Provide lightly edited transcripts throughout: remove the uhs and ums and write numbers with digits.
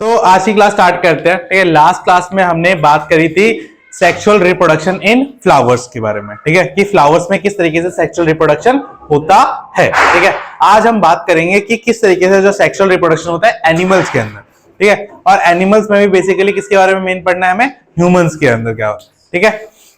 तो आज की क्लास स्टार्ट करते हैं। ठीक है, लास्ट क्लास में हमने बात करी थी सेक्सुअल रिप्रोडक्शन इन फ्लावर्स के बारे में। ठीक है, कि फ्लावर्स में किस तरीके से सेक्सुअल रिप्रोडक्शन होता है। ठीक है, आज हम बात करेंगे कि किस तरीके से जो सेक्सुअल रिप्रोडक्शन होता है एनिमल्स के अंदर। ठीक है, और एनिमल्स में भी बेसिकली किसके बारे में मेन पढ़ना है हमें, ह्यूमंस के अंदर क्या होता है। ठीक है,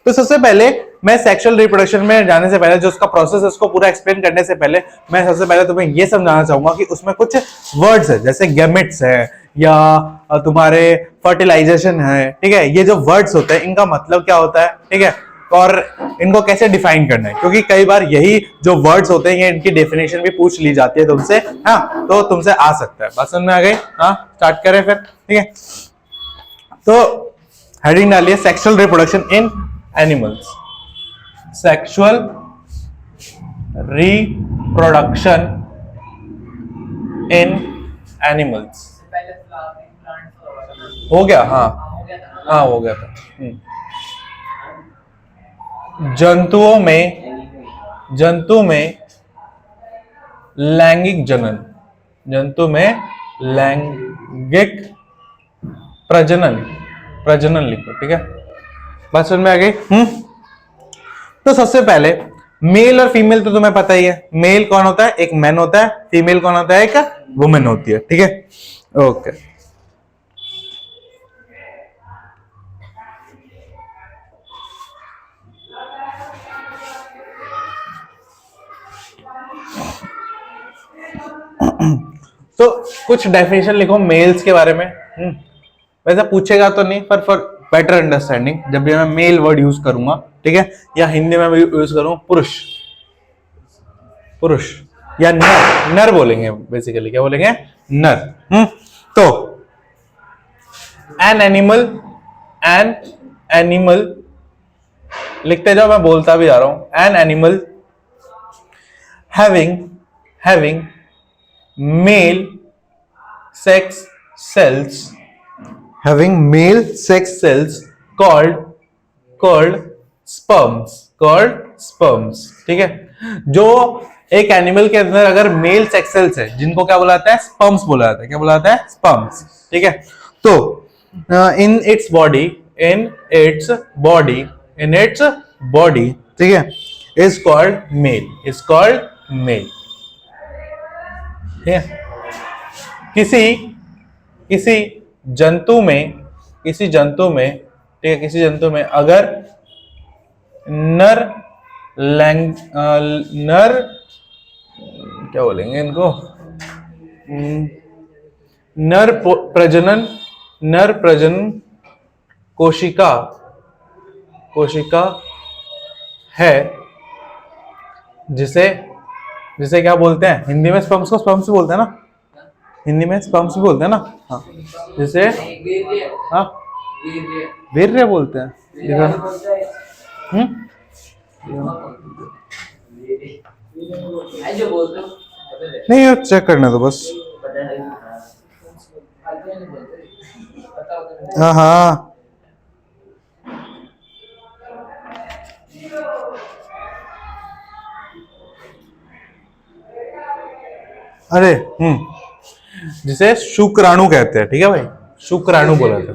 तो सबसे पहले मैं सेक्सुअल रिप्रोडक्शन में जाने से पहले जो उसका प्रोसेस है उसको पूरा एक्सप्लेन करने से पहले मैं सबसे पहले तुम्हें ये समझाना चाहूंगा कि उसमें कुछ वर्ड्स है जैसे गैमेट्स है या तुम्हारे फर्टिलाइजेशन है। ठीक है, ये जो वर्ड्स होते हैं इनका मतलब क्या होता है। ठीक है, और इनको कैसे डिफाइन करना है, क्योंकि कई बार यही जो वर्ड्स होते हैं ये इनकी डेफिनेशन भी पूछ ली जाती है तुमसे। हाँ, तो तुमसे आ सकता है। बात समझ में आ गई? हाँ, स्टार्ट करें फिर। ठीक है, तो हेडिंग डालिए sexual reproduction in animals. Sexual reproduction in animals हो गया? हाँ हाँ, हो गया था। जंतु में लैंगिक जनन, जंतु में लैंगिक प्रजनन लिखो। ठीक है, बात समझ में आ गई? तो सबसे पहले मेल और फीमेल तो तुम्हें पता ही है। मेल कौन होता है? एक मैन होता है। फीमेल कौन होता है? एक वुमेन होती है। ठीक है, ओके। तो कुछ डेफिनेशन लिखो मेल्स के बारे में। वैसे पूछेगा तो नहीं, पर फॉर बेटर अंडरस्टैंडिंग जब भी मैं मेल वर्ड यूज करूंगा, ठीक है, या हिंदी में यूज करूं पुरुष या नर बोलेंगे। बेसिकली क्या बोलेंगे? नर। तो एन एनिमल लिखते जाओ, मैं बोलता भी जा रहा हूं। An animal having male sex cells called sperms। ठीक है, जो एक एनिमल के अंदर अगर मेल सेक्स सेल्स है जिनको क्या बोला जाता है? स्पर्म्स बोला जाता है। क्या बोला जाता है? स्पर्म्स। ठीक है, तो इन इट्स बॉडी ठीक है इज कॉल्ड मेल। ठीक है, किसी जंतु में अगर नर क्या बोलेंगे इनको, नर प्रजनन कोशिका है जिसे क्या बोलते हैं? हिंदी में स्पर्म्स को स्पर्म्स बोलते हैं ना, हिंदी में स्पर्म्स भी बोलते हैं ना। हाँ, जिसे हाँ वीर्य बोलते हैं। नहीं, अब चेक करना तो बस। हाँ हाँ, अरे जिसे शुक्राणु कहते हैं। ठीक है भाई, शुक्राणु बोला था।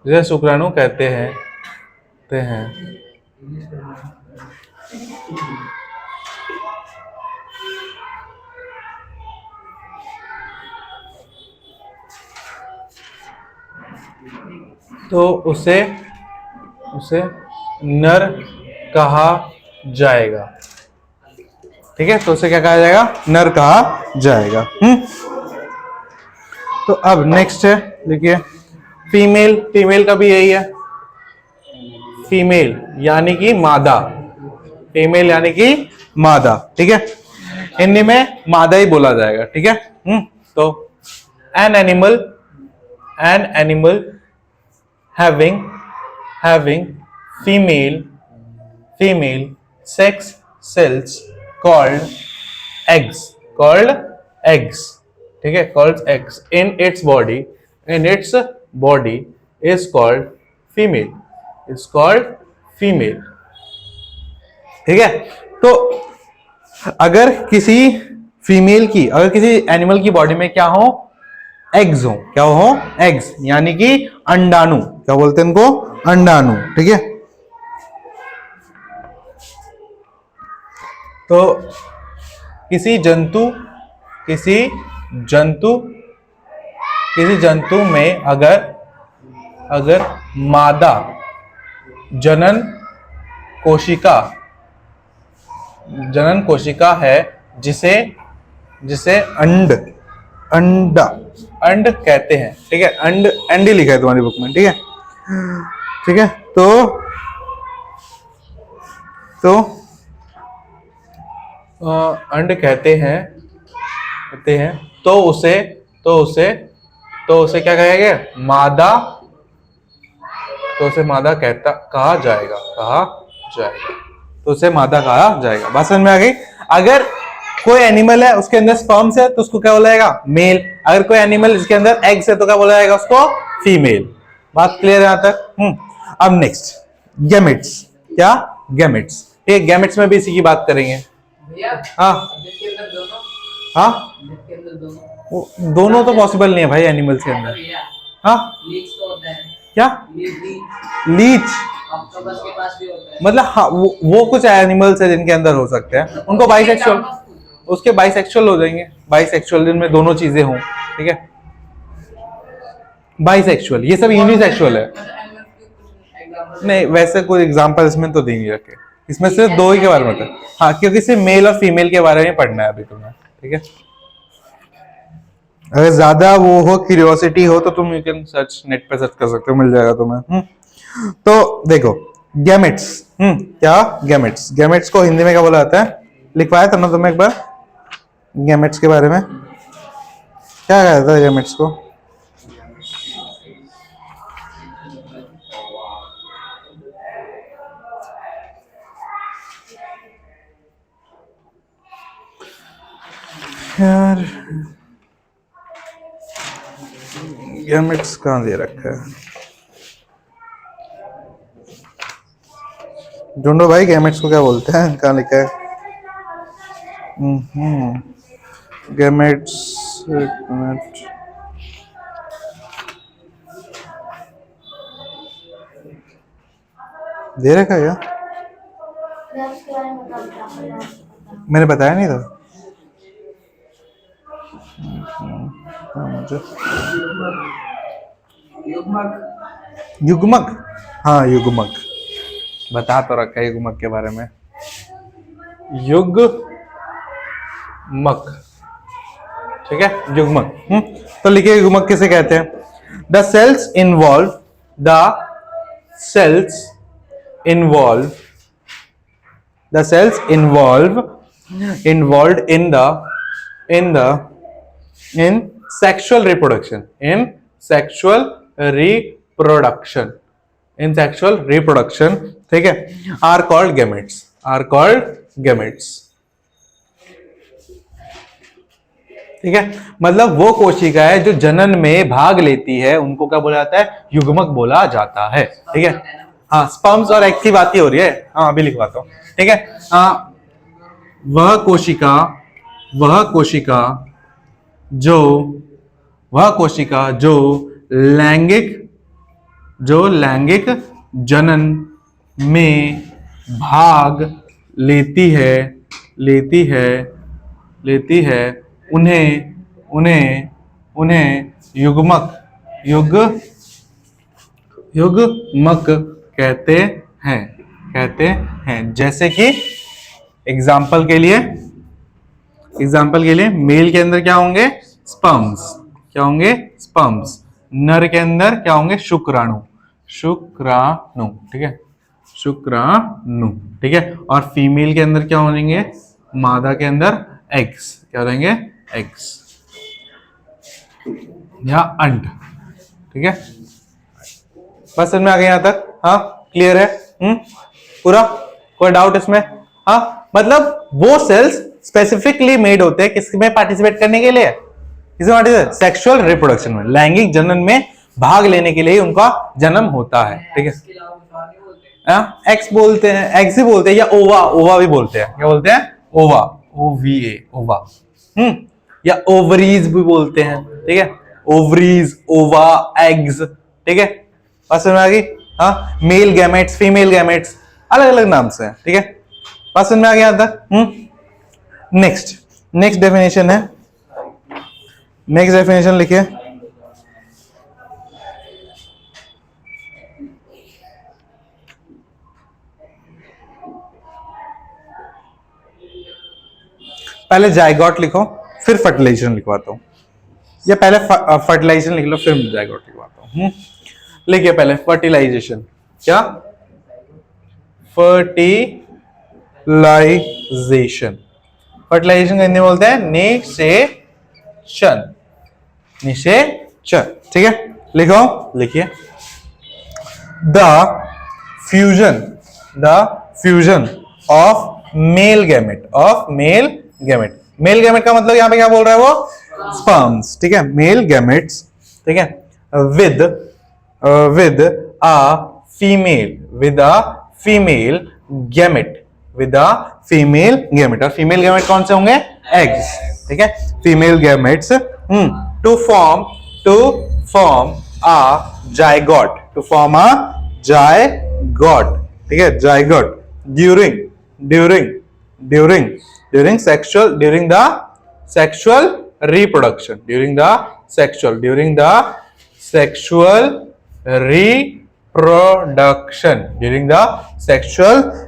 जिसे शुक्राणु कहते हैं। तो उसे नर कहा जाएगा। ठीक है, तो उसे क्या कहा जाएगा? नर कहा जाएगा। तो अब नेक्स्ट है, देखिए फीमेल का भी यही है। फीमेल यानी कि मादा। ठीक है, हिंदी में मादा ही बोला जाएगा। ठीक है, तो an animal having female sex cells called eggs। ठीक है, called eggs in its body is called female। ठीक है, तो अगर किसी फीमेल की, अगर किसी एनिमल की बॉडी में क्या हो, एग्स हो, क्या हो, एग्स, यानी कि अंडाणु, क्या बोलते हैं इनको, अंडाणु, ठीक है। तो किसी जंतु किसी जंतु किसी जंतु में अगर मादा जनन कोशिका है, जिसे अंड कहते हैं, ठीक है। अंड ही लिखा है तुम्हारी बुक में, ठीक है, ठीक है। तो अंड कहते हैं, तो उसे क्या कहेंगे, मादा, तो उसे मादा कहा जाएगा, तो उसे मादा कहा जाएगा। बात समझ में आ गई। अगर कोई एनिमल है उसके अंदर स्पर्म्स है तो उसको क्या बोला जाएगा, मेल। अगर कोई एनिमल जिसके अंदर एग्स है तो क्या बोला जाएगा उसको, फीमेल। बात क्लियर है यहां तक। अब नेक्स्ट गैमेट्स। क्या, गैमेट्स, ठीक है। गैमेट्स में भी इसी की बात करेंगे। हाँ दोनों तो पॉसिबल नहीं है भाई एनिमल्स के अंदर। हाँ क्या, लीच, मतलब हाँ वो कुछ एनिमल्स है जिनके अंदर हो सकते हैं, उनको बाइसेक्सुअल, उसके बाइसेक्सुअल हो जाएंगे, बाइसेक्सुअल जिनमें दोनों चीजें हों, ठीक है। बाइसेक्सुअल, ये सब यूनिसेक्सुअल है। नहीं वैसे कोई एग्जांपल इसमें तो नहीं रखे, इसमें सिर्फ दो ही के बारे में होता है। हाँ क्योंकि सिर्फ मेल और फीमेल के बारे में पढ़ना है अभी तुम्हें, ठीक है। अगर ज्यादा वो हो, क्यूरियोसिटी हो, तो तुम यू कैन सर्च, नेट पे सर्च कर सकते हो, मिल जाएगा तुम्हें। तो देखो गैमेट्स, क्या, गैमेट्स को हिंदी में क्या बोला जाता है, लिखवाया था ना तुम्हें एक बार गैमेट्स के बारे में, क्या कहा जाता है गैमेट्स को, यार गैमेट्स कहाँ दे रखा है, ढूंढो भाई गैमेट्स को क्या बोलते हैं, कहाँ लिखा है। गैमेट्स, एक मिनट, दे रखा है क्या, मैंने बताया नहीं था मुझे। युग्मक, हाँ युग्मक, बता तो रखा है युग्मक के बारे में। युग्मक, ठीक है, युग्मक। तो लिखिए युग्मक किसे कहते हैं। The cells involved in sexual reproduction, ठीक है, are called gametes, ठीक है। मतलब वो कोशिका है जो जनन में भाग लेती है, उनको क्या बोला जाता है, युग्मक बोला जाता है, ठीक है। हाँ स्पर्म्स और एग्स की बात ही हो रही है, हाँ अभी लिखवाता हूँ, ठीक है। वह कोशिका जो लैंगिक जनन में भाग लेती है उन्हें युग्मक कहते हैं। जैसे कि एग्जाम्पल के लिए मेल के अंदर क्या होंगे, स्पर्म्स, नर के अंदर क्या होंगे, शुक्राणु, ठीक है, शुक्राणु, ठीक है। और फीमेल के अंदर क्या होंगे, मादा के अंदर एग्स, क्या हो जाएंगे, एग्स या अंड, ठीक है। बस समझ में आ गया यहां तक, हाँ क्लियर है पूरा, कोई डाउट इसमें। हाँ मतलब वो सेल्स स्पेसिफिकली मेड होते हैं किसमें पार्टिसिपेट करने के लिए, सेक्सुअल रिप्रोडक्शन में, लैंगिक जनन में भाग लेने के लिए उनका जन्म होता है, ठीक है। एक्स बोलते हैं, एक्स ही बोलते हैं, या ओवा भी बोलते हैं, क्या बोलते हैं, ओवा, OVA, ओवा, या ओवरीज भी बोलते हैं, ठीक है, ओवरीज, ओवा, एग्स, ठीक है, बात समझ में आ गई। हाँ, मेल गैमेट्स, फीमेल गैमेट्स, अलग अलग नाम से है, ठीक है, बात समझ में आ गया यहाँ तक। नेक्स्ट डेफिनेशन है, नेक्स्ट डेफिनेशन लिखिए। पहले जाइगोट लिखो फिर फर्टिलाइजेशन लिखवाता हूं, या पहले फर्टिलाइजेशन लिख लो फिर जाइगोट लिखवाता हूं। लिखिए पहले फर्टिलाइजेशन, क्या फर्टिलाइजेशन, फर्टिलाइजेशन हिंदी बोलते हैं निषेचन, निषेचन, ठीक है, लिखो, लिखिए the fusion of male gamete, of male gamete, male gamete का मतलब यहां पे क्या बोल रहा है वो, स्पर्म्स, ठीक है, मेल गैमेट्स, ठीक है, with a female gamete, with a female gamete, और फीमेल गैमेट कौन से होंगे, एग्स, ठीक है, female gametes to form a zygote, to form a zygote, ठीक है, zygote during the sexual reproduction, during the sexual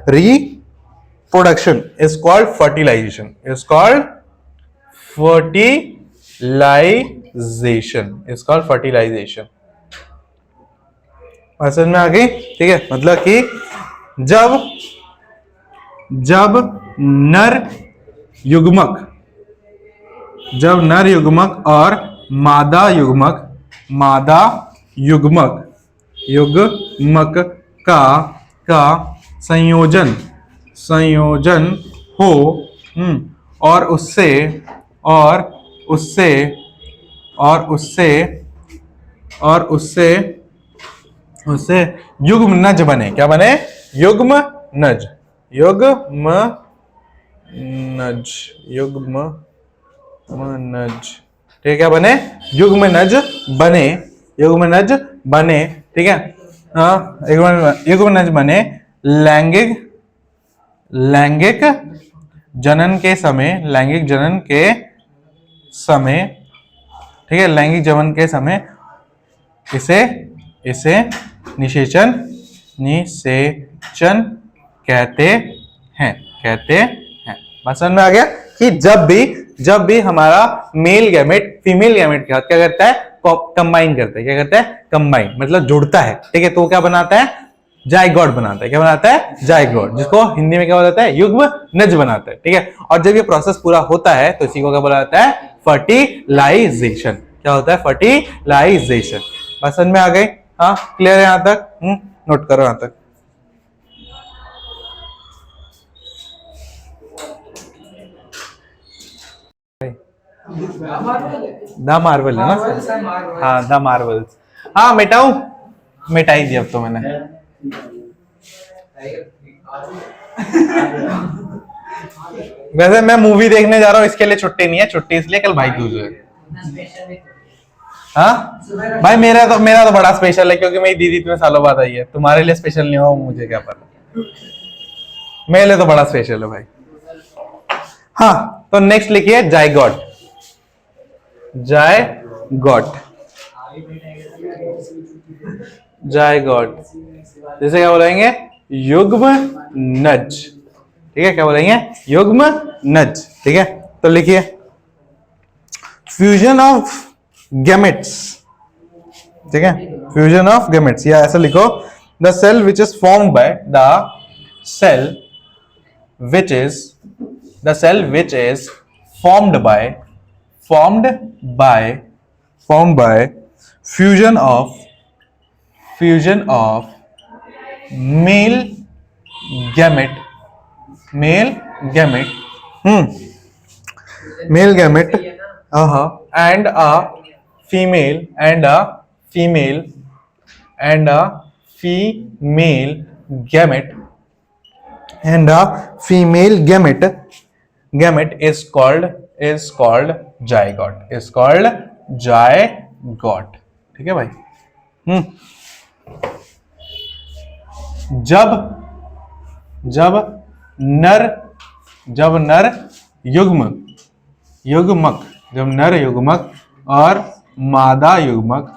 reproduction is called fertilization, समझ में आ गई, ठीक है, मतलब कि जब नर युग्मक और मादा युग्मक का संयोजन हो, और उससे युग्मनज बने, क्या बने, युग्मनज, ठीक है, क्या बने, युग्मनज बने, ठीक है, युग्मनज बने लैंगिक जनन के समय, ठीक है, लैंगिक जनन के समय इसे निषेचन कहते हैं। बात समझ में आ गया कि जब भी हमारा मेल गैमेट फीमेल गैमेट के साथ क्या करता है, कंबाइन करता है, क्या करता है, कंबाइन मतलब जुड़ता है, ठीक है, तो क्या बनाता है, जाइगोट बनाता है, क्या बनाता है, जाइगोट, जिसको हिंदी में क्या बोला जाता है, युग्मनज बनाता है, ठीक है, और जब ये प्रोसेस पूरा होता है तो इसी को क्या बोला जाता है, फर्टिलाइजेशन, क्या होता है, फर्टिलाइजेशन। बात समझ में आ गई, हाँ, क्लियर है यहां तक, नोट करो यहां तक। द मार्वल है ना, हाँ, द मार्वल्स, हाँ, मिटाई दी अब तो मैंने। वैसे मैं मूवी देखने जा रहा हूँ, इसके लिए छुट्टी नहीं है, छुट्टी इसलिए कल भाई दूज है। हाँ भाई, मेरा तो बड़ा स्पेशल है, क्योंकि मेरी दीदी इतने सालों बाद आई है, तुम्हारे लिए स्पेशल नहीं हो, मुझे क्या पता, मेरे लिए तो बड़ा स्पेशल है भाई। हाँ, तो नेक्स्ट लिखिए जाइगोट, जैसे क्या बोलेंगे, युग्मनज, ठीक है, क्या बोलेंगे, युग्मनज, ठीक है, तो लिखिए फ्यूजन ऑफ गैमेट्स, ठीक है, फ्यूजन ऑफ गैमेट्स, या ऐसा लिखो, the cell which is formed by formed by fusion of male gamete and a female gamete is called is called zygote, is called zygote. ठीक है भाई। जब नर युग्मक जब नर युग्मक और मादा युग्मक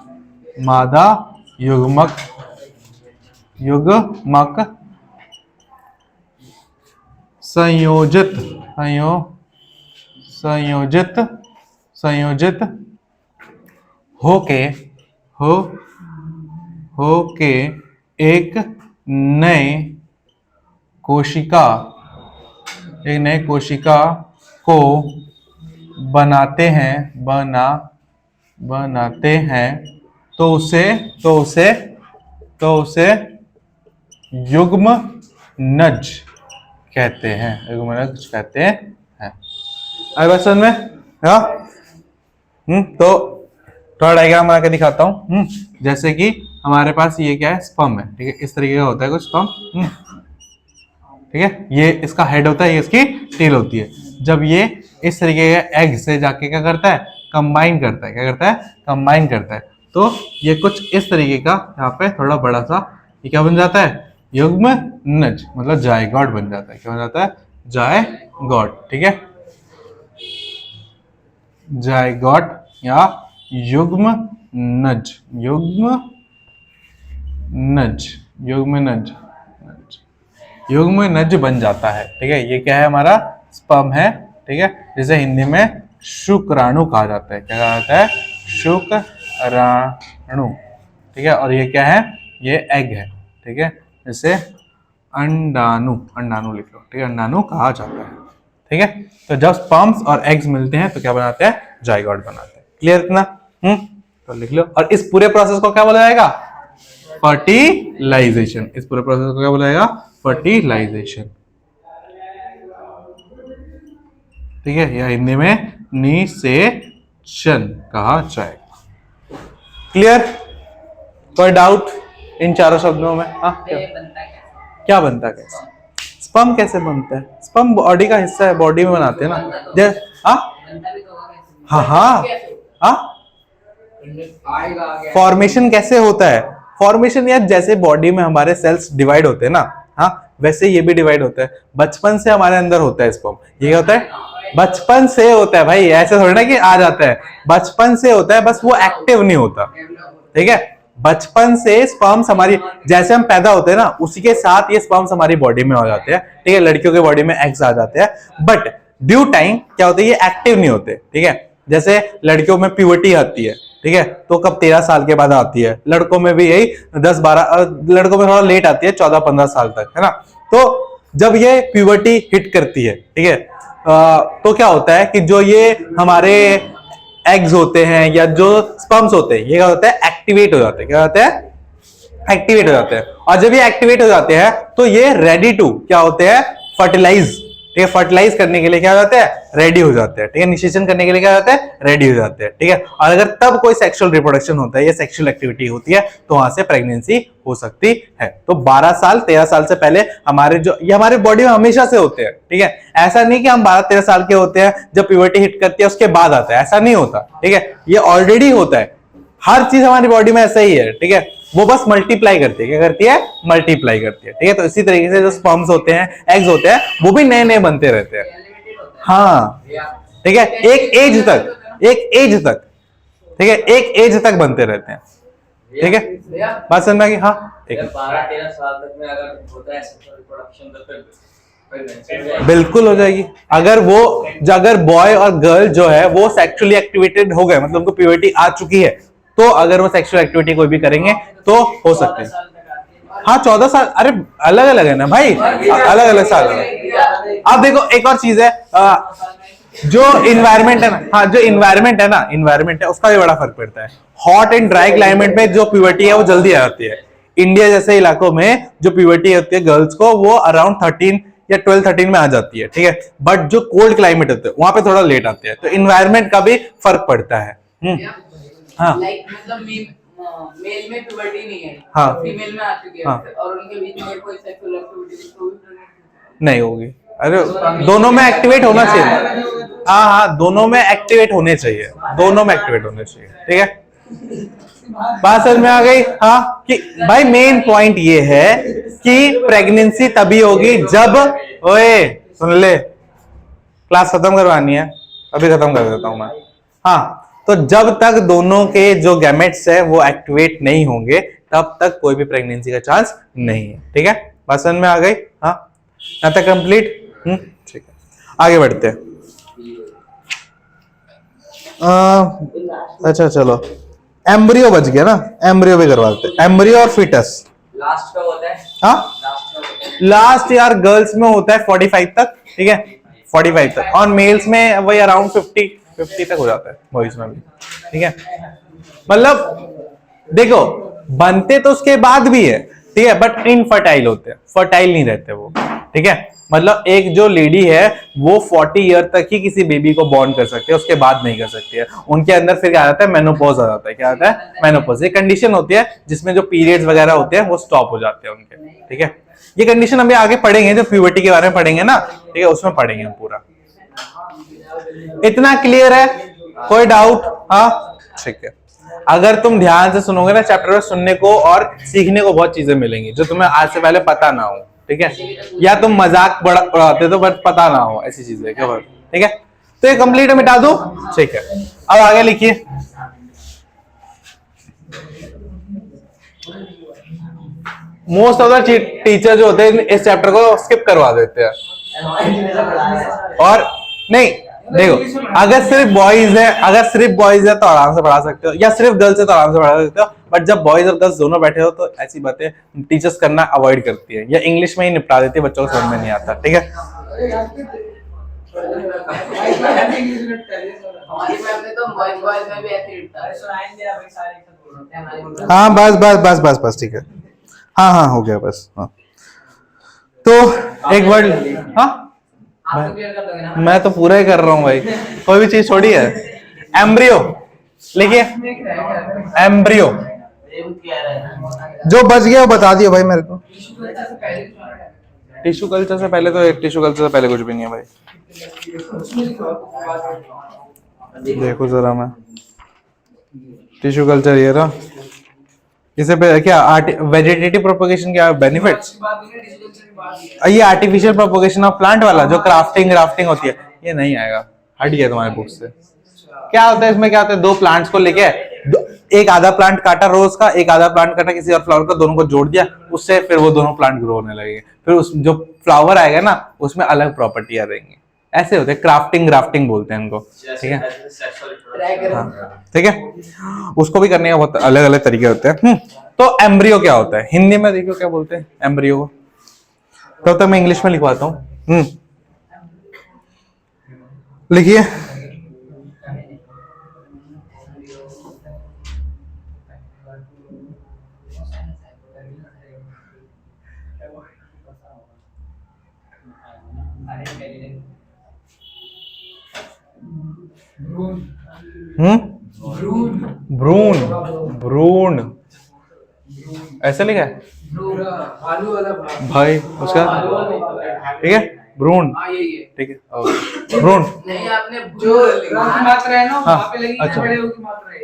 संयोजित होके एक नए कोशिका को बनाते हैं तो उसे युग्मनज कहते हैं, आई बात समझ में? हाँ। तो थोड़ा डायग्राम बना के दिखाता हूँ। जैसे कि हमारे पास ये क्या है, स्पर्म है। ठीक है, इस तरीके का होता है कुछ स्पर्म। ठीक है, ये इसका हेड होता है, ये इसकी टेल होती है। जब ये इस तरीके के एग से जाके क्या करता है, कंबाइन करता है। तो ये कुछ इस तरीके का यहाँ पे थोड़ा बड़ा सा ये क्या बन जाता है, युग्मनज, मतलब जायगॉट बन जाता है। क्या बन जाता है, जायगॉट। ठीक है, जायगॉट या युग्मनज बन जाता है। ठीक है, ये क्या है, हमारा स्पर्म है। ठीक है, जिसे हिंदी में शुक्राणु कहा जाता है। क्या कहा जाता है, शुक्राणु। ठीक है, और ये क्या है, ये एग है। ठीक है, जिसे अंडाणु लिख लो। ठीक है, अंडाणु कहा जाता है। ठीक है, तो जब स्पर्म्स और एग्स मिलते हैं तो क्या बनाते हैं, जायगॉट बनाते हैं। क्लियर इतना? तो लिख लो। और इस पूरे प्रोसेस को क्या बोला जाएगा, फर्टिलाइजेशन। इस पूरे प्रोसेस को क्या बोला जाएगा, फर्टिलाइजेशन। ठीक है, या हिंदी में निषेचन कहा जाएगा। क्लियर? कोई डाउट इन चारों शब्दों में? हाँ, क्या बनता है, कैसे स्पर्म कैसे बनता है? स्पर्म बॉडी का हिस्सा है, बॉडी में बनाते हैं ना। फॉर्मेशन कैसे होता है? फॉर्मेशन यार, जैसे बॉडी में हमारे सेल्स डिवाइड होते हैं ना, वैसे ये भी डिवाइड होता है। बचपन से हमारे अंदर होता है स्पर्म। ये क्या होता है, बचपन से होता है भाई, ऐसे थोड़ी ना कि आ जाता है। बचपन से होता है, बस वो एक्टिव नहीं होता। ठीक है, बचपन से स्पर्म्स हमारी, जैसे हम पैदा होते हैं ना, उसी के साथ ये स्पर्म्स हमारी बॉडी में हो जाते हैं। ठीक है, लड़कियों के बॉडी में एग्स आ जाते हैं, बट ड्यू टाइम क्या होता है, ये एक्टिव नहीं होते। ठीक है, जैसे लड़कियों में प्यूबर्टी आती है। ठीक है, तो कब 13 साल के बाद आती है। लड़कों में भी यही 10-12, लड़कों में थोड़ा लेट आती है, 14-15 साल तक, है ना। तो जब ये प्यूबर्टी हिट करती है, ठीक है, तो क्या होता है कि जो ये हमारे एग्स होते हैं या जो स्पर्म्स होते हैं, ये क्या होता है, एक्टिवेट हो जाते हैं। क्या होता है, एक्टिवेट हो जाते हैं। और जब ये एक्टिवेट हो जाते हैं तो ये रेडी टू क्या होते हैं, फर्टिलाइज। ठीक है, फर्टिलाइज करने के लिए क्या हो जाते हैं, रेडी हो जाते हैं। ठीक है, निषेचन करने के लिए क्या होता है, रेडी हो जाते हैं। ठीक है, और अगर तब कोई सेक्सुअल रिप्रोडक्शन होता है या सेक्सुअल एक्टिविटी होती है तो वहां से प्रेगनेंसी हो सकती है। तो 12 साल 13 साल से पहले हमारे जो ये हमारे बॉडी में हमेशा से होते हैं। ठीक है, ऐसा नहीं कि हम 12-13 साल के होते हैं, जब प्यूबर्टी हिट करती है उसके बाद आता है, ऐसा नहीं होता। ठीक है, ये ऑलरेडी होता है। हर चीज हमारी बॉडी में ऐसा ही है। ठीक है, वो बस मल्टीप्लाई करती है। क्या करती है, मल्टीप्लाई करती है। ठीक है, तो इसी तरीके से जो स्पर्म्स होते हैं, एग्स होते हैं, वो भी नए नए बनते रहते हैं। हाँ, ठीक है, एक एज तक ठीक है, एक एज तक बनते रहते हैं। ठीक है, बात समझ में आ गई? हाँ, 12-13 साल तक में अगर होता है रिप्रोडक्शन तो फिर बिल्कुल हो जाएगी। अगर बॉय और गर्ल जो है वो सेक्सुअली एक्टिवेटेड हो गए, मतलब उनको प्यूबर्टी आ चुकी है, तो अगर वो सेक्सुअल एक्टिविटी कोई भी करेंगे तो हो सकते हैं। हाँ, 14 साल, अरे अलग अलग है ना भाई, अलग अलग साल है। अब देखो एक और चीज है, जो इन्वायरमेंट है ना, हाँ, जो इन्वायरमेंट है उसका भी बड़ा फर्क पड़ता है। हॉट एंड ड्राई क्लाइमेट में जो प्यूबर्टी है वो जल्दी आ जाती है। इंडिया जैसे इलाकों में जो प्यूबर्टी होती है गर्ल्स को, वो अराउंड 13 या 12-13 में आ जाती है। ठीक है, बट जो कोल्ड क्लाइमेट होते हैं वहां पे थोड़ा लेट आते हैं। तो इन्वायरमेंट का भी फर्क पड़ता है। हाँ, मतलब मेल में प्यूबर्टी नहीं है, हाँ, फीमेल में आ चुकी है, और उनके बीच में कोई सेक्सुअल एक्टिविटी नहीं होगी। अरे दोनों में एक्टिवेट होना चाहिए। हाँ हाँ, दोनों में एक्टिवेट होने चाहिए, दोनों में एक्टिवेट होने चाहिए, ठीक है। बात समझ में आ गई? हाँ, कि भाई मेन पॉइंट ये है कि प्रेगनेंसी तभी होगी जब, ओए सुन ले, क्लास खत्म करवानी है, अभी खत्म कर देता हूं मैं। हाँ, तो जब तक दोनों के जो गैमेट्स है वो एक्टिवेट नहीं होंगे तब तक कोई भी प्रेगनेंसी का चांस नहीं है, ठीक है। बात समझ में आ गई? हाँ, यहाँ तक कंप्लीट? ठीक है, आगे बढ़ते हैं। अच्छा चलो, एम्ब्रियो बच गया ना, एम्ब्रियो भी करवा देते हैं, एम्ब्रियो और फिटस। लास्ट का होता है, हाँ, लास्ट का होता है। लास्ट यार गर्ल्स में होता है 45 तक, ठीक है, 45 तक, और मेल्स में वही अराउंड 50 तक हो जाता है, बॉयज में भी, ठीक है। मतलब देखो, बनते तो उसके बाद भी है, ठीक है, बट इनफर्टाइल होते हैं, फर्टाइल नहीं रहते वो, ठीक है। मतलब एक जो लेडी है वो 40 ईयर तक ही किसी बेबी को बॉर्न कर सकती है, उसके बाद नहीं कर सकती है। उनके अंदर फिर क्या आता है, मेनोपॉज आ जाता है। क्या आता है? मेनोपॉज। ये कंडीशन होती है जिसमें जो पीरियड्स वगैरह होते हैं वो स्टॉप हो जाते हैं उनके, ठीक है। ये कंडीशन अभी आगे पढ़ेंगे, जो प्यूबर्टी के बारे में पढ़ेंगे ना, ठीक है, उसमें पढ़ेंगे हम पूरा। इतना क्लियर है? कोई डाउट? हाँ, ठीक है। अगर तुम ध्यान से सुनोगे ना चैप्टर में, सुनने को और सीखने को बहुत चीजें मिलेंगी जो तुम्हें आज से पहले पता ना हो, ठीक है, या तुम मजाक बढ़ाते तो बट पता ना हो, ऐसी चीजें क्या, ठीक है। तो ये कंप्लीट मिटा दो, ठीक है। अब आगे लिखिए। मोस्ट ऑफ द टीचर जो होते हैं इस चैप्टर को स्किप करवा देते हैं, और नहीं, देखो, अगर सिर्फ बॉयज है तो आराम से पढ़ा सकते हो, या सिर्फ गर्ल्स है तो आराम से पढ़ा सकते हो, बट जब बॉयज और गर्ल्स दोनों बैठे हो तो ऐसी बातें टीचर्स करना अवॉइड करती है, या इंग्लिश में ही निपटा देती है, बच्चों को समझ में नहीं आता, ठीक है। हाँ बस ठीक है, हाँ हो गया बस। हाँ, तो एक वर्ड, हाँ मैं तो पूरा ही कर रहा हूँ भाई, कोई भी चीज छोड़ी है। एम्ब्रियो लिखिए, एम्ब्रियो। जो बच गया वो बता दियो भाई मेरे को। टिश्यू कल्चर से पहले तो, एक टिश्यू कल्चर से पहले कुछ भी नहीं है भाई। देखो जरा, मैं टिश्यू कल्चर ये रहा, इसे पे क्या वेजिटेटिव प्रोपगेशन, क्या बेनिफिट्स, ये आर्टिफिशियल प्रोपगेशन ऑफ प्लांट वाला जो क्राफ्टिंग होती है, ये नहीं आएगा, हट गया तुम्हारे बुक से। क्या होता है इसमें, क्या होता है, दो प्लांट्स को लेके, एक आधा प्लांट काटा रोज का, एक आधा प्लांट काटा किसी और फ्लावर का, दोनों को जोड़ दिया, उससे फिर वो दोनों प्लांट ग्रो होने लगेंगे, फिर उस जो फ्लावर आएगा ना उसमें अलग प्रॉपर्टी आ रहेंगी। ऐसे होते हैं, ग्राफ्टिंग बोलते हैं इनको, ठीक है। हाँ, ठीक है, उसको भी करने का बहुत अलग अलग तरीके होते हैं। तो एम्ब्रियो क्या होता है हिंदी में, देखो क्या बोलते हैं एम्ब्रियो को, तब तक मैं इंग्लिश में लिखवाता हूँ। लिखिए, भ्रूण ऐसे लिखा है भाई उसका, ठीक है, भ्रूण, ठीक है, भ्रूण नहीं, आपने जो मात्रा है ना वहां पे लगी, अच्छा, बड़े की मात्रा है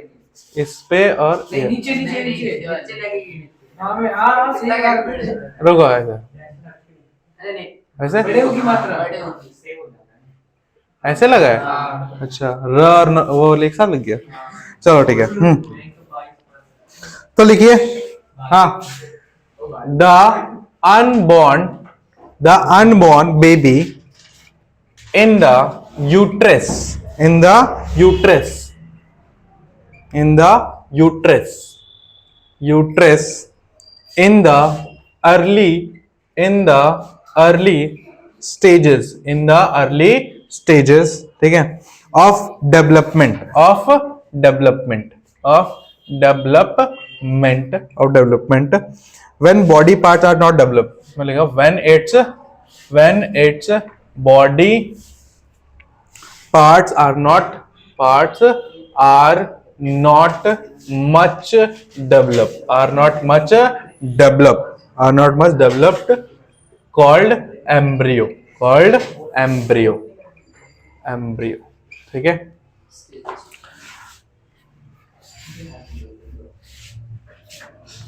इस पे और नीचे लगेगी। रुको, ऐसे की मात्रा ऐसे लगा है, अच्छा, र और वो एक साथ लग गया, चलो ठीक है। तो लिखिए, हाँ, the unborn baby in the uterus, in the early stages, ठीक है, of development when body parts are not developed, when its body parts are not much developed, called embryo. ठीक है।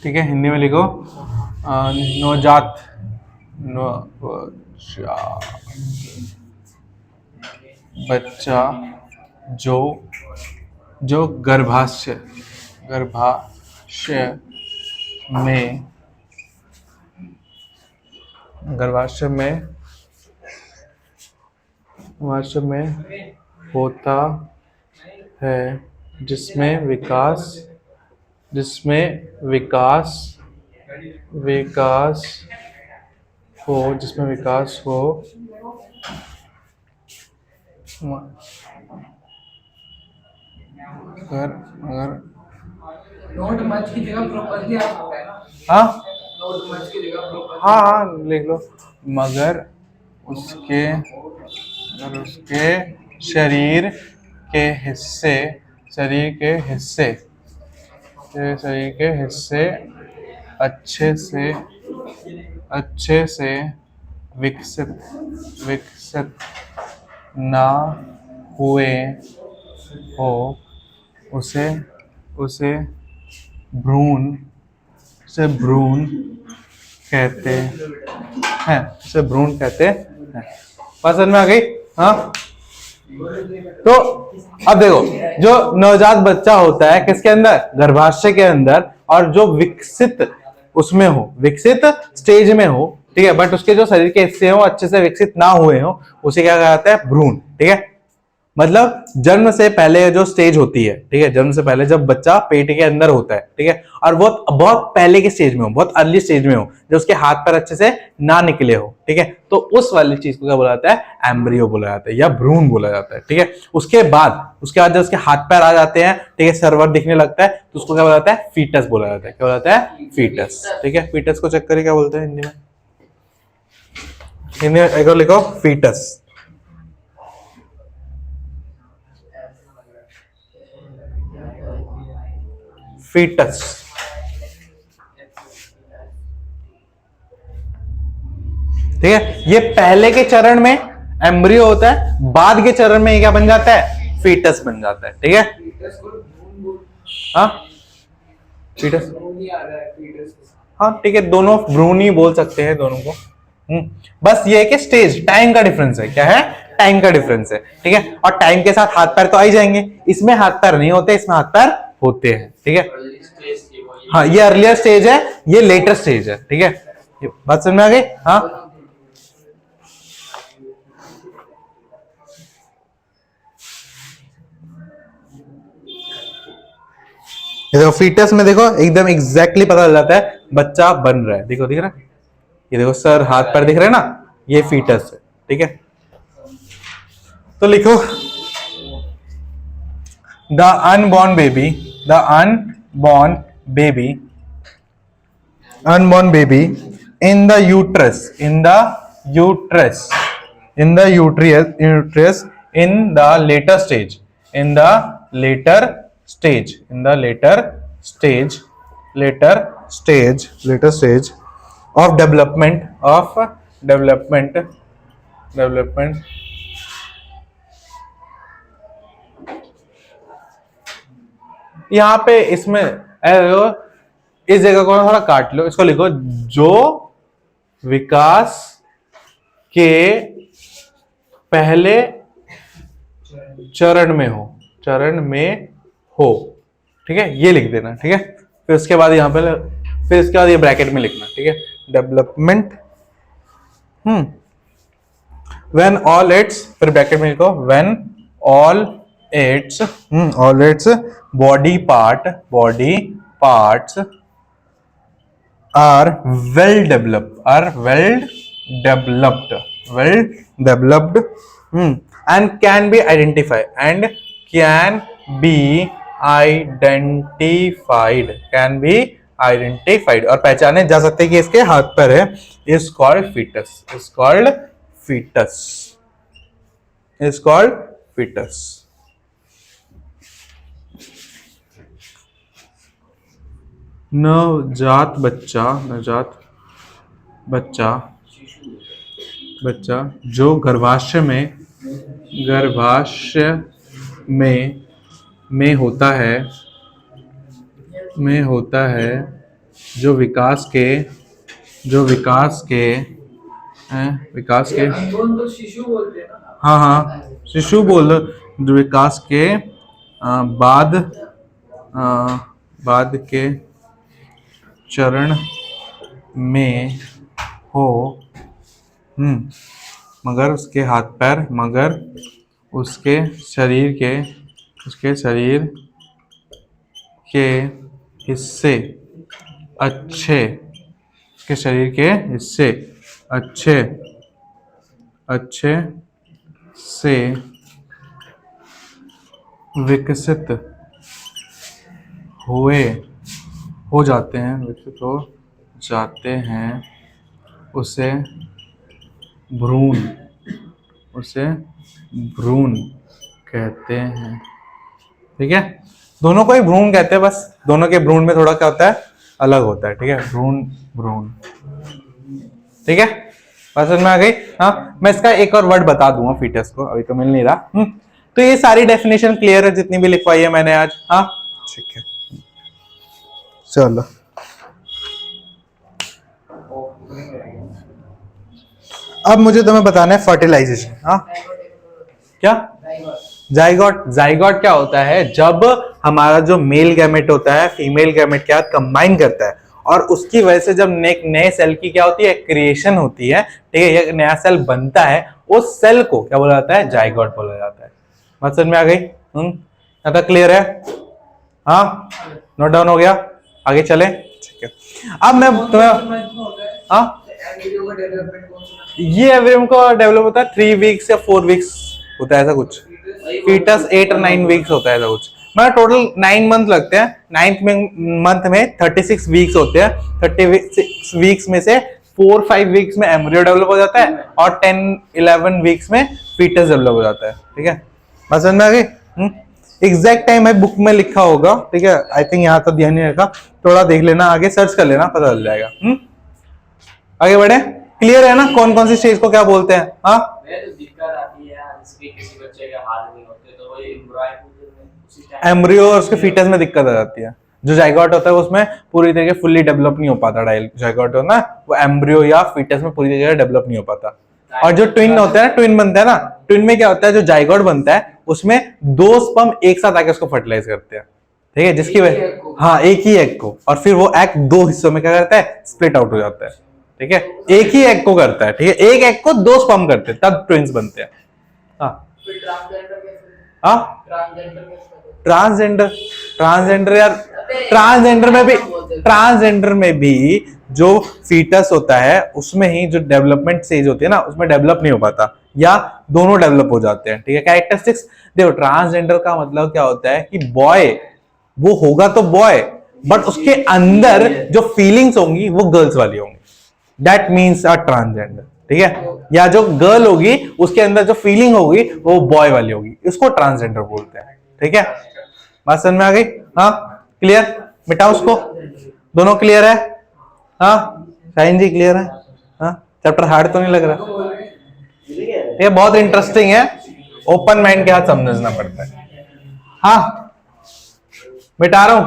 ठीक है, हिंदी में लिखो नवजात बच्चा जो गर्भाशय में होता है, जिसमें विकास हो अगर नोट मच की जगह प्रॉपर्ली आ सकता है ना। हाँ नोट मच की जगह प्रॉपर्ली। हाँ लिख लो, मगर उसके शरीर के हिस्से अच्छे से विकसित ना हुए हो, उसे भ्रूण कहते हैं। बात समझ में आ गई? हाँ। तो अब देखो, जो नवजात बच्चा होता है किसके अंदर? गर्भाशय के अंदर, और जो विकसित स्टेज में हो, ठीक है, बट उसके जो शरीर के हिस्से हो अच्छे से विकसित ना हुए हो, उसे क्या कहा जाता है? भ्रूण। ठीक है, मतलब जन्म से पहले जो स्टेज होती है, ठीक है, जन्म से पहले जब बच्चा पेट के अंदर होता है, ठीक है, और बहुत पहले के स्टेज में हो, बहुत अर्ली स्टेज में हो, जो उसके हाथ पैर अच्छे से ना निकले हो, ठीक है, तो उस वाली चीज को क्या बोला जाता है? एम्ब्रियो बोला जाता है या भ्रूण बोला जाता है। ठीक है, उसके बाद जब उसके हाथ पैर आ जाते हैं, ठीक है, सर्वर दिखने लगता है, तो उसको क्या बोला जाता है? फीटस बोला जाता है। क्या बोला जाता है? फीटस। ठीक है, फीटस को चेक करिए क्या बोलते हैं हिंदी में एक और लिखो, फीटस। फीटस। ठीक है, ये पहले के चरण में एम्ब्रियो होता है, बाद के चरण में ये क्या बन जाता है? फीटस बन जाता है। ठीक है, हाँ फीटस, हाँ ठीक है, दोनों भ्रूण ही बोल सकते हैं दोनों को। बस ये है कि स्टेज टाइम का डिफरेंस है। क्या है? टाइम का डिफरेंस है। ठीक है, और टाइम के साथ हाथ पैर तो आ ही जाएंगे, इसमें हाथ पैर नहीं होते, इसमें हाथ पैर होते हैं। ठीक है, हाँ ये अर्लियर स्टेज है, ये लेटर स्टेज है। ठीक है, बात समझ में आ गई? हाँ, देखो फीटस में देखो एकदम एग्जैक्टली पता चल जाता है बच्चा बन रहा है। देखो, दिख रहा है? ये देखो सर, हाथ पैर दिख रहे हैं ना, ये फीटस है। ठीक है, तो लिखो the unborn baby in the uterus in the later stage of development यहाँ पे इसमें इस जगह को थोड़ा काट लो, इसको लिखो जो विकास के पहले चरण में हो। ठीक है, ये लिख देना। ठीक है, फिर उसके बाद यहाँ पे, फिर इसके बाद ये ब्रैकेट में लिखना। ठीक है, डेवलपमेंट व्हेन ऑल इट्स, फिर ब्रैकेट में लिखो when all its body parts are well developed and can be identified और पहचाने जा सकते हैं कि इसके हाथ पैर है, is called fetus। नवजात बच्चा जो गर्भाशय में होता है जो विकास के अंदोलन तो शिशु बोलते हैं ना। हाँ शिशु बोल जो विकास के बाद के चरण में हो, मगर उसके शरीर के हिस्से अच्छे से विकसित हो जाते हैं उसे भ्रूण कहते हैं। ठीक है, दोनों को ही भ्रूण कहते हैं, बस दोनों के भ्रूण में थोड़ा क्या होता है, अलग होता है। ठीक है, भ्रूण। ठीक है, बात समझ में आ गई। हाँ, मैं इसका एक और वर्ड बता दूंगा फीटस को, अभी तो मिल नहीं रहा। तो ये सारी डेफिनेशन क्लियर है जितनी भी लिखवाई है मैंने आज। हाँ ठीक है, चलो अब मुझे तुम्हें बताना है फर्टिलाइजेशन। हाँ क्या, जाइगोट क्या होता है, जब हमारा जो मेल गैमेट होता है फीमेल गैमेट के साथ कंबाइन करता है और उसकी वजह से जब नए सेल की क्या होती है, क्रिएशन होती है। ठीक है, एक नया सेल बनता है, उस सेल को क्या बोला जाता है, जाइगोट बोला जाता है। बात समझ में आ गई? यहाँ तक क्लियर है? हाँ, नोट डाउन हो गया, आगे चले। ठीक है, अब मैं तुम्हें ये एवरियम को डेवलप होता है 3 वीक्स या 4 वीक्स होता है, ऐसा कुछ। फीटस 8 और 9 वीक्स होता है, ऐसा कुछ। मतलब टोटल 9 मंथ लगते हैं। 9th मंथ में 36 वीक्स होते हैं। 36 वीक्स में से 4-5 वीक्स में एम्ब्रियो डेवलप हो जाता है और 10-11 वीक्स में फीटस डेवलप हो जाता है। ठीक है, बात समझ में आ गई? एग्जैक्ट टाइम है बुक में लिखा होगा। ठीक है, आई थिंक यहाँ तो ध्यान नहीं रखा, थोड़ा देख लेना, आगे सर्च कर लेना, पता चल जाएगा। आगे बढ़े, क्लियर है ना कौन कौन सी स्टेज को क्या बोलते हैं? हाँ, तो दिक्कत आती है किसी बच्चे के हाथ नहीं होते तो वो एम्ब्रियो और उसके फीटस में दिक्कत आ जाती है। जो जाइगोट होता है उसमें पूरी तरीके फुल्ली डेवलप नहीं हो पाता। जाइगोट होता है वो एम्ब्रियो या फीटस में पूरी तरीके डेवलप नहीं हो पाता। और जो ट्विन होता है ना, ट्विन बनता है ना, ट्विन में क्या होता है, जो जाइगोट बनता है उसमें 2 स्पर्म एक साथ आके उसको फर्टिलाइज करते हैं। ठीक है, जिसकी वजह, हाँ, एक ही एग को, और फिर वो एग 2 हिस्सों में क्या करता है, स्प्लिट आउट हो जाता है। ठीक है, एक ही एग को करता है। ठीक है, एक एग को 2 स्पर्म करते हैं, तब ट्विन्स बनते हैं। हाँ, ट्रांसजेंडर यार, ट्रांसजेंडर में भी जो फीटस होता है उसमें ही जो डेवलपमेंट स्टेज होती है ना, उसमें डेवलप नहीं हो पाता, या दोनों डेवलप हो जाते हैं। ठीक है, कैरेक्टरिस्टिक्स देखो, ट्रांसजेंडर का मतलब क्या होता है कि बॉय वो होगा तो बॉय, बट उसके अंदर जो फीलिंग्स होंगी वो गर्ल्स वाली होंगी, दैट मीन्स अ ट्रांसजेंडर। ठीक है, या जो गर्ल होगी उसके अंदर जो फीलिंग होगी वो बॉय वाली होगी, इसको ट्रांसजेंडर बोलते हैं। ठीक है, बात समझ में आ गई? हाँ, क्लियर? मिटाओ उसको, दोनों क्लियर है? हाँ, शाहीन जी क्लियर है? हाँ, चैप्टर हार्ड तो नहीं लग रहा? ये बहुत इंटरेस्टिंग है, ओपन माइंड के साथ समझना पड़ता है। हाँ, मिटा रहा हूं।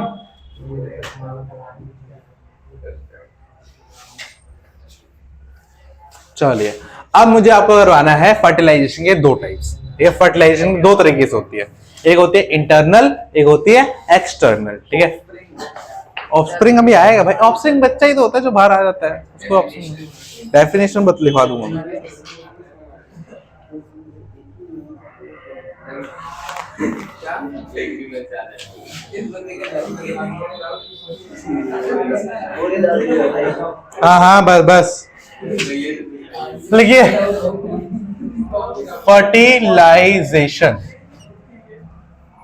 चलिए, अब मुझे आपको करवाना है फर्टिलाइजेशन के 2 टाइप्स। ये फर्टिलाइजेशन 2 तरीके से होती है, एक होती है इंटरनल, एक होती है एक्सटर्नल। ठीक है, ऑफस्प्रिंग अभी आएगा भाई, ऑफस्प्रिंग बच्चा ही तो होता है जो बाहर आ जाता है, उसको ऑफस्प्रिंग डेफिनेशन लिखवा दूंगा मैं। हाँ हाँ, बस लिखिए, फर्टिलाइजेशन,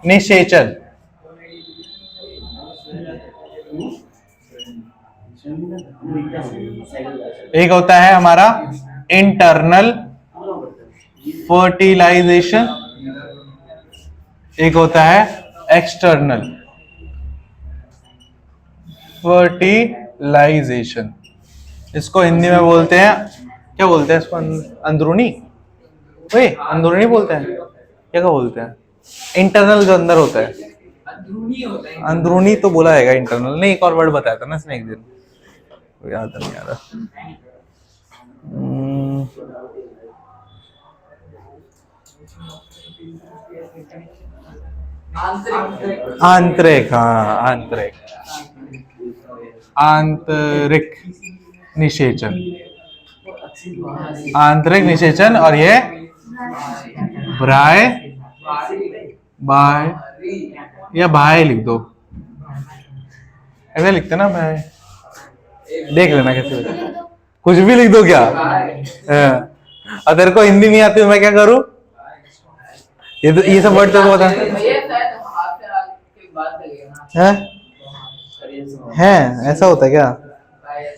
निषेचन। एक होता है हमारा इंटरनल फर्टिलाइजेशन, एक होता है एक्सटर्नल फर्टिलाइजेशन। इसको हिंदी में बोलते हैं, क्या बोलते हैं इसको, अंदरूनी, वही अंदरूनी बोलते हैं, क्या बोलते हैं, इंटरनल जो अंदर होता है, अंदरूनी होता है। अंदरूनी तो बोला है इंटरनल, नहीं एक और वर्ड बताया था ना इसने एक दिन, याद नहीं आ रहा। आंतरिक, हाँ आंतरिक, आंतरिक निषेचन, आंतरिक निषेचन। और ये ब्राय, बाय या बाय लिख दो, ऐसे लिखते ना बाय, देख लेना कैसे लिखते, कुछ भी लिख दो क्या। हाँ। और तेरे को हिंदी नहीं आती तो मैं क्या करूं, ये सब वर्ड तेरे को बता है, ऐसा होता है क्या।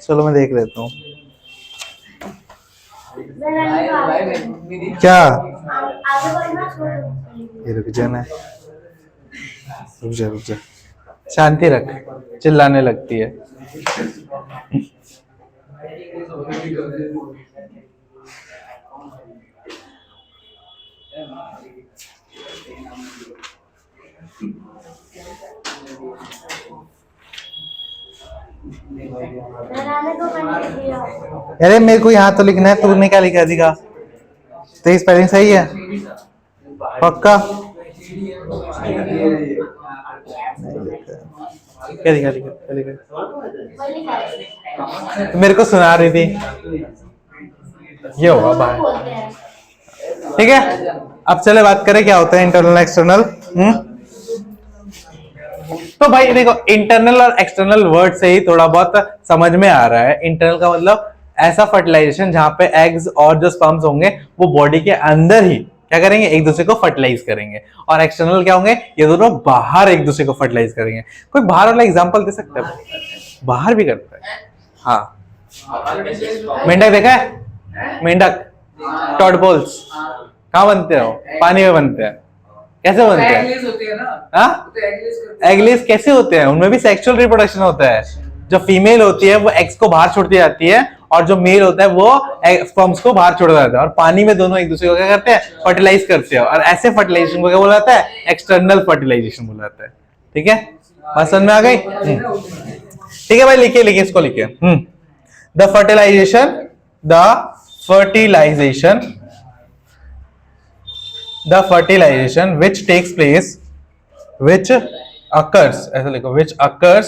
चलो मैं देख लेता हूँ क्या। ये रुक जाना, रुक जा, शांति रख, चिल्लाने लगती है। अरे मेरे को यहाँ तो लिखना है, तूने क्या लिखा दिखा, तो स्पेलिंग सही है पक्का। क्या लिखा तो मेरे को सुना रही थी, ये होगा बाहर। ठीक है, अब चले बात करें क्या होता है इंटरनल एक्सटर्नल। तो भाई देखो, इंटरनल और एक्सटर्नल वर्ड से ही थोड़ा बहुत समझ में आ रहा है। इंटरनल का मतलब ऐसा फर्टिलाइजेशन जहां पे एग्स और जो स्पर्म्स होंगे वो बॉडी के अंदर ही क्या करेंगे, एक दूसरे को फर्टिलाइज करेंगे। और एक्सटर्नल क्या होंगे, ये दोनों बाहर एक दूसरे को फर्टिलाइज करेंगे। कोई बाहर वाला एग्जांपल दे सकते हैं, बाहर भी करता है। हाँ, मेंढक देखा है, मेंढक टॉडपोल्स कहाँ बनते हो, पानी में बनते हैं। कैसे बनते हैं, एगलेस कैसे होते हैं, उनमें भी सेक्सुअल रिप्रोडक्शन होता है। जो फीमेल होती है वो एग्स को बाहर छोड़ती जाती है और जो मेल होता है वो स्पर्म्स को बाहर छोड़ देता है, और पानी में दोनों एक दूसरे को क्या करते हैं, फर्टिलाइज करते हैं। और ऐसे फर्टिलाइजेशन को क्या बोला जाता है, एक्सटर्नल फर्टिलाइजेशन बोला जाता है। ठीक है, बात समझ में आ गई। ठीक है भाई, लिखिए इसको लिखिए। The fertilisation which takes place, which occurs, ऐसा लिखो, which occurs,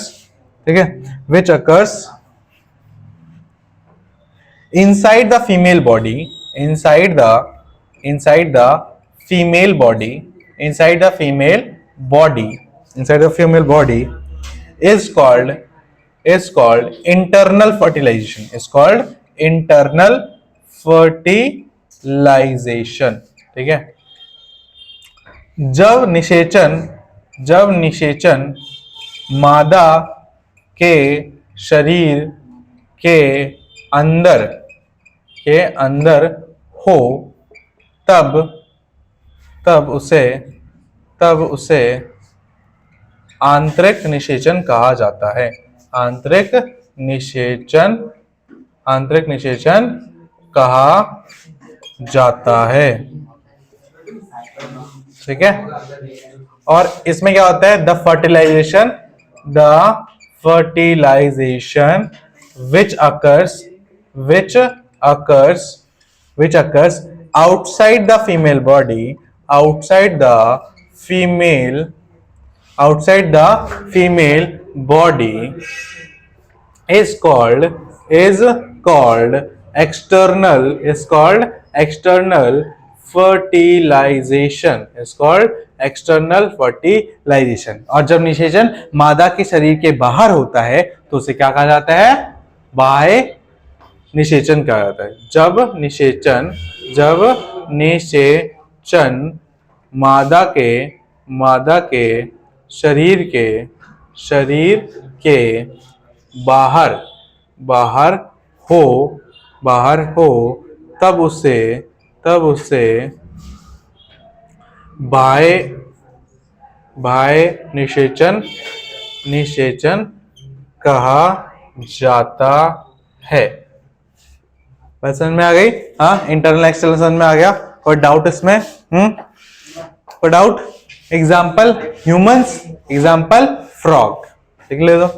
ठीक है, which occurs inside the female body, inside the female body is called internal fertilization, ठीक है। जब निषेचन मादा के शरीर के अंदर हो तब उसे आंतरिक निषेचन कहा जाता है। आंतरिक निषेचन कहा जाता है। ठीक है, और इसमें क्या होता है, the fertilisation which occurs outside the female body, outside the female body is called external fertilization। और जब निषेचन मादा के शरीर के बाहर होता है तो उसे क्या कहा जाता है, बाह्य निषेचन कहा जाता है। जब निषेचन मादा के शरीर के बाहर हो तब उसे बाह्य निषेचन कहा जाता है। बात समझ में आ गई। हाँ, इंटरनल एक्सटर्नल समझ में आ गया। कोई डाउट इसमें? कोई doubt? Example humans, example frog, लिख ले दो।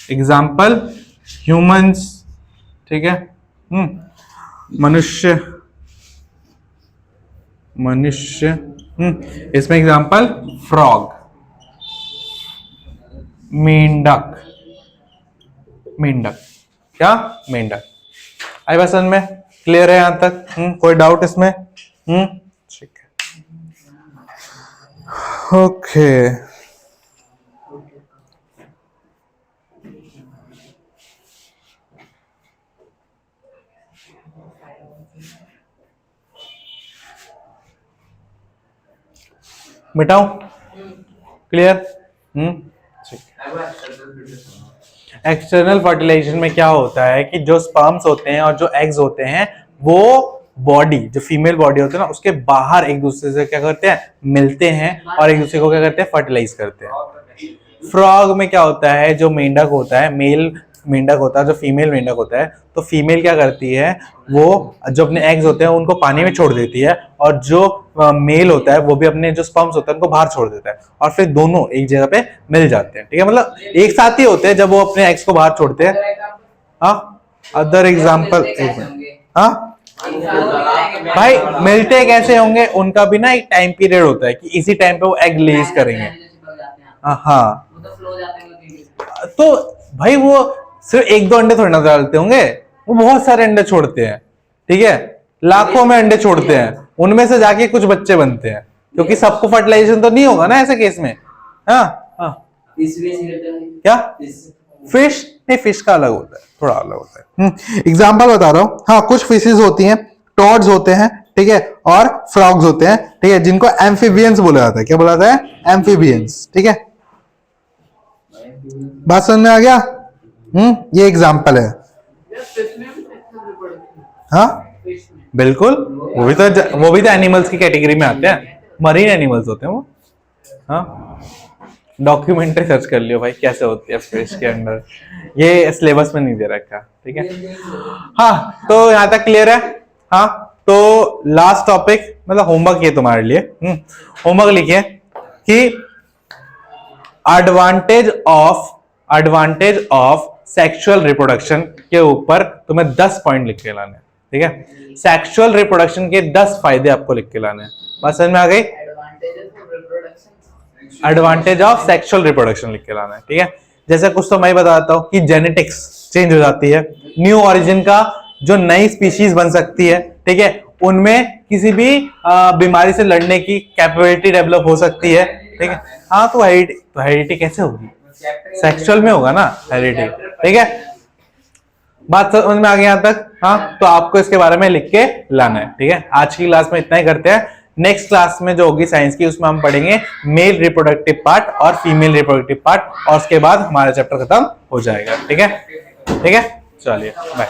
एग्जाम्पल ह्यूमंस, ठीक है, मनुष्य, मनुष्य, इसमें एग्जाम्पल फ्रॉग, मेंढक, मेंढक, क्या मेंढक। आई बात समझ में, क्लियर है यहां तक? कोई डाउट इसमें? ठीक है, ओके। मिटाऊं? क्लियर? ठीक। एक्सटर्नल फर्टिलाइजेशन में क्या होता है कि जो स्पर्म्स होते हैं और जो एग्स होते हैं वो बॉडी, जो फीमेल बॉडी होती है ना, उसके बाहर एक दूसरे से क्या करते हैं, मिलते हैं और एक दूसरे को क्या करते हैं, फर्टिलाइज करते हैं। फ्रॉग में क्या होता है, जो मेंढक होता है, मेल मेंढक होता है, जो फीमेल मेंढक होता है, तो फीमेल क्या करती है, वो जो अपने एग्स होते हैं उनको पानी में छोड़ देती है और जो मेल होता है वो भी अपने जो स्पर्म्स होता है उनको बाहर छोड़ देता है और फिर दोनों एक जगह पे मिल जाते हैं। ठीक है, मतलब एक साथ ही होते हैं जब वो अपने एग्स को बाहर छोड़ते हैं। हाँ, अदर एग्जाम्पल, हाँ भाई, मिलते कैसे होंगे, उनका भी ना एक टाइम पीरियड होता है कि इसी टाइम पे वो एग लेज करेंगे। हाँ, तो भाई वो सिर्फ एक दो अंडे थोड़ी ना डालते होंगे, वो बहुत सारे अंडे छोड़ते हैं। ठीक है, लाखों में अंडे छोड़ते हैं, उनमें से जाके कुछ बच्चे बनते हैं, क्योंकि सबको फर्टिलाइजेशन तो नहीं होगा ना ऐसे केस में। हाँ हाँ, क्या फिश? नहीं, फिश का अलग होता है, थोड़ा अलग होता है। एग्जाम्पल बता रहा हूँ। हाँ, कुछ फिशेज होती हैं, टॉड्स होते हैं, ठीक है, और फ्रॉग्स होते हैं, ठीक है, जिनको एम्फीबियंस बोला जाता है। क्या बोला जाता है? एम्फीबियंस। ठीक है, बात समझ में आ गया? ये एग्जाम्पल है। हाँ बिल्कुल, वो भी तो एनिमल्स की कैटेगरी में आते हैं, मरीन एनिमल्स होते हैं वो। हाँ, डॉक्यूमेंट्री सर्च कर लियो भाई, कैसे होती है फिश के अंदर, ये सिलेबस में नहीं दे रखा। ठीक है, हाँ, तो यहां तक क्लियर है? हाँ, तो लास्ट टॉपिक, मतलब होमवर्क ये तुम्हारे लिए, होमवर्क लिखिए कि एडवांटेज ऑफ सेक्सुअल रिप्रोडक्शन के ऊपर तुम्हें 10 पॉइंट लिख के लाने। ठीक है, सेक्सुअल रिप्रोडक्शन के 10 फायदे आपको लिख के लाने। बात समझ में आ गई? एडवांटेज ऑफ सेक्सुअल रिप्रोडक्शन लिख के लाना है। ठीक है, जैसे कुछ तो मैं बताता हूं कि जेनेटिक्स चेंज हो जाती है, न्यू ओरिजिन का जो नई स्पीशीज बन सकती है, ठीक है, उनमें किसी भी बीमारी से लड़ने की कैपेबिलिटी डेवलप हो सकती है। ठीक है, हाँ, तो हेरिडिटी कैसे होगी? सेक्सुअल में होगा ना हेरिडिटी। ठीक है, बात समझ में आ गई यहां तक? हाँ, तो आपको इसके बारे में लिख के लाना है। ठीक है, आज की क्लास में इतना ही करते हैं। नेक्स्ट क्लास में जो होगी साइंस की, उसमें हम पढ़ेंगे मेल रिप्रोडक्टिव पार्ट और फीमेल रिप्रोडक्टिव पार्ट, और उसके बाद हमारा चैप्टर खत्म हो जाएगा। ठीक है, ठीक है, चलिए बाय।